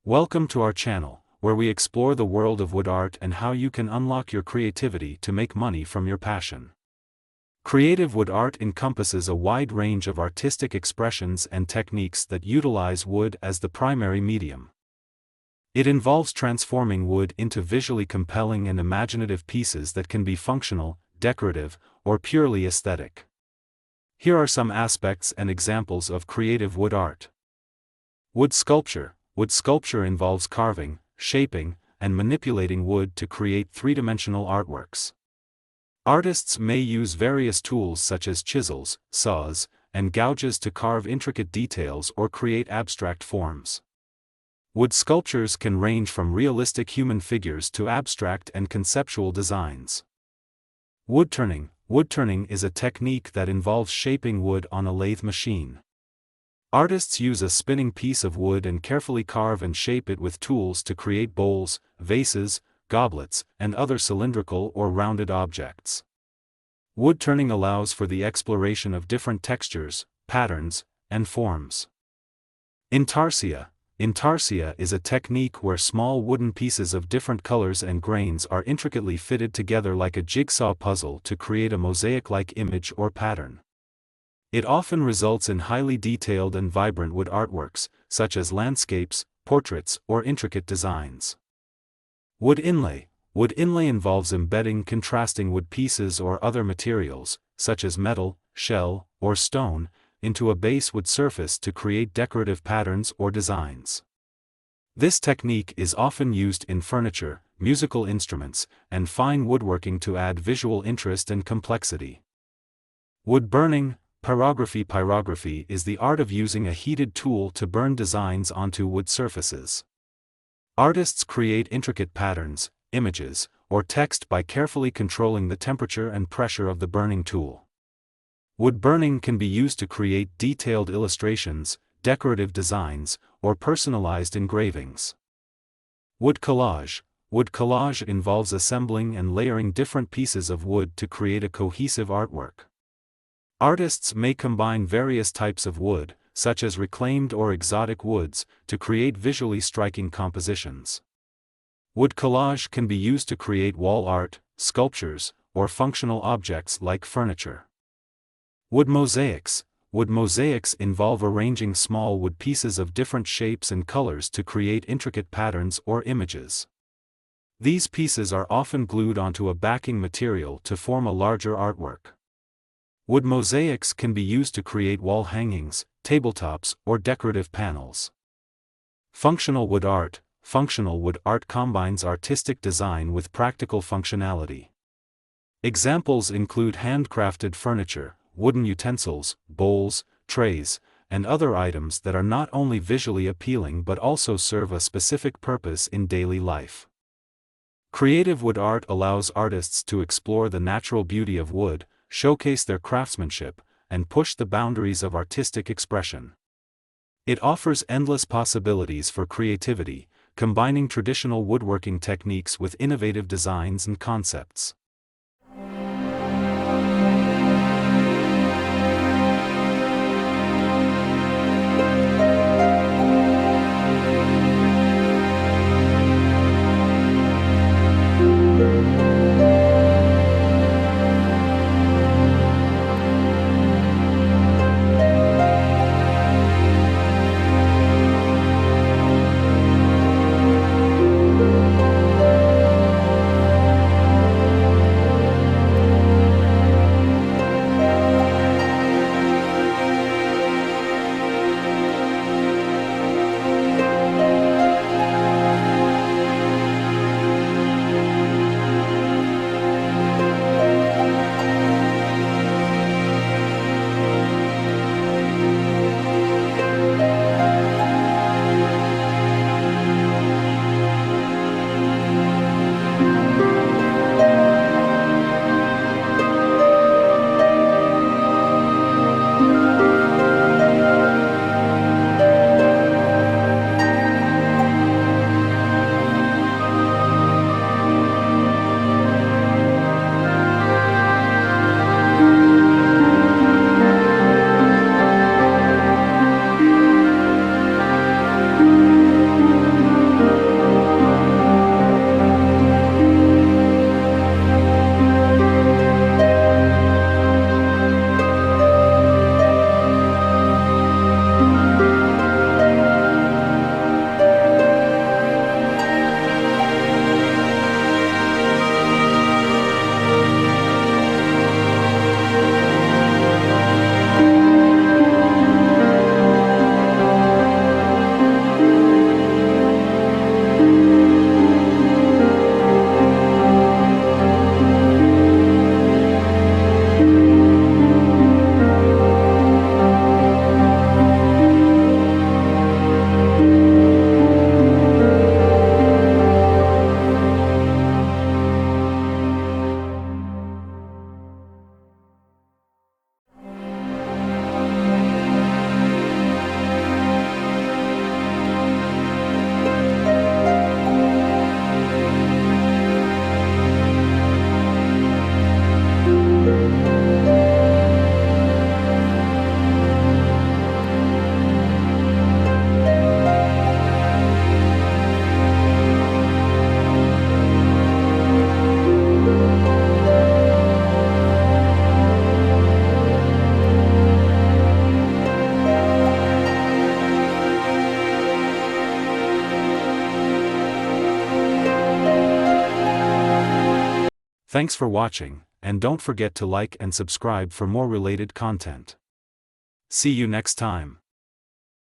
Welcome to our channel, where we explore the world of wood art and how you can unlock your creativity to make money from your passion. Creative wood art encompasses a wide range of artistic expressions and techniques that utilize wood as the primary medium. It involves transforming wood into visually compelling and imaginative pieces that can be functional, decorative, or purely aesthetic. Here are some aspects and examples of creative wood art. Wood sculpture. Wood sculpture involves carving, shaping, and manipulating wood to create three-dimensional artworks. Artists may use various tools such as chisels, saws, and gouges to carve intricate details or create abstract forms. Wood sculptures can range from realistic human figures to abstract and conceptual designs. Wood turning. Wood turning is a technique that involves shaping wood on a lathe machine. Artists use a spinning piece of wood and carefully carve and shape it with tools to create bowls, vases, goblets, and other cylindrical or rounded objects. Wood turning allows for the exploration of different textures, patterns, and forms. Intarsia. Intarsia is a technique where small wooden pieces of different colors and grains are intricately fitted together like a jigsaw puzzle to create a mosaic-like image or pattern. It often results in highly detailed and vibrant wood artworks, such as landscapes, portraits, or intricate designs. Wood inlay. Wood inlay involves embedding contrasting wood pieces or other materials, such as metal, shell, or stone, into a base wood surface to create decorative patterns or designs. This technique is often used in furniture, musical instruments, and fine woodworking to add visual interest and complexity. Wood burning. Pyrography. Pyrography is the art of using a heated tool to burn designs onto wood surfaces. Artists create intricate patterns, images, or text by carefully controlling the temperature and pressure of the burning tool. Wood burning can be used to create detailed illustrations, decorative designs, or personalized engravings. Wood collage. Wood collage involves assembling and layering different pieces of wood to create a cohesive artwork. Artists may combine various types of wood, such as reclaimed or exotic woods, to create visually striking compositions. Wood collage can be used to create wall art, sculptures, or functional objects like furniture. Wood mosaics. Wood mosaics involve arranging small wood pieces of different shapes and colors to create intricate patterns or images. These pieces are often glued onto a backing material to form a larger artwork. Wood mosaics can be used to create wall hangings, tabletops, or decorative panels. Functional wood art. Functional wood art combines artistic design with practical functionality. Examples include handcrafted furniture, wooden utensils, bowls, trays, and other items that are not only visually appealing but also serve a specific purpose in daily life. Creative wood art allows artists to explore the natural beauty of wood, showcase their craftsmanship, and push the boundaries of artistic expression. It offers endless possibilities for creativity, combining traditional woodworking techniques with innovative designs and concepts. Thanks for watching, and don't forget to like and subscribe for more related content. See you next time.